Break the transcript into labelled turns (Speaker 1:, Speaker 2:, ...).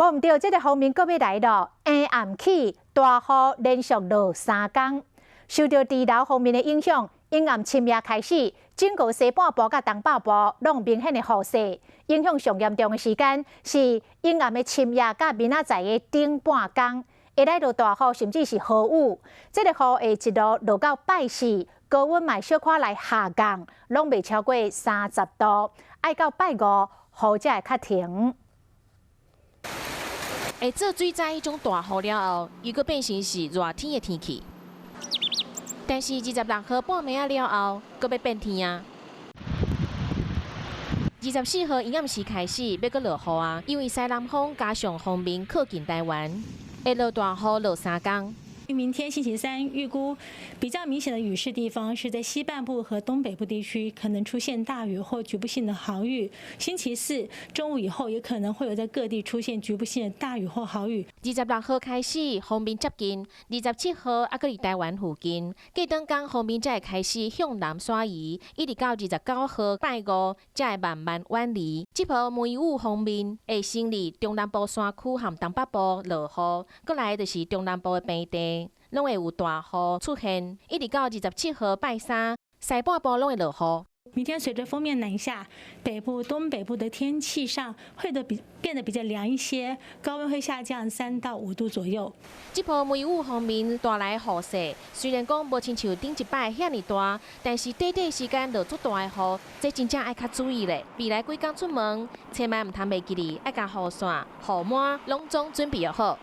Speaker 1: 报唔到，这个方面搁要来咯。暗暗起大雨连续落3天，受到地流方面的影响，阴暗深夜开始，整个西半部甲东北部拢明显的雨势。影响上严重的时间是阴暗的深夜甲明仔载的顶半天，会来落大雨，甚至是豪雨。这个雨会一路落到拜四，高温嘛小可来下降，拢未超过30度，爱到拜五雨才会较停。
Speaker 2: 会做水灾迄种大雨了后，又搁变成是热天的天气。但是26号半暝了后，搁要变天啊。24号阴暗时开始要搁落雨啊，因为西南风加上锋面靠近台湾，会落大雨落3天。
Speaker 3: 明天星期三，预估比较明显的雨势地方是在西半部和东北部地区，可能出现大雨或局部性的豪雨。星期四中午以后，也可能会有在各地出现局部性的大雨或豪雨。
Speaker 2: 26号开始锋面接近，27号还搁伫台湾附近，过当天锋面才会开始向南徙移，一直到29号拜五才会慢慢远离。这波梅雨锋面会先伫中南部山区和东北部落雨，搁来就是中南部的平地。 拢会有大雨出现，一直到27号拜三，西半部拢会落雨。
Speaker 3: 明天随着锋面南下，北部、东北部的天气上会变得比较凉一些，高温会下降3到5度左右。
Speaker 2: 这波梅雨方面带来雨势，虽然讲无亲像顶一摆遐尼大，但是短短时间落足大的雨，这真正爱较注意咧。未来几天出门，千万唔通袂记哩，爱甲雨伞、雨伞拢总准备好。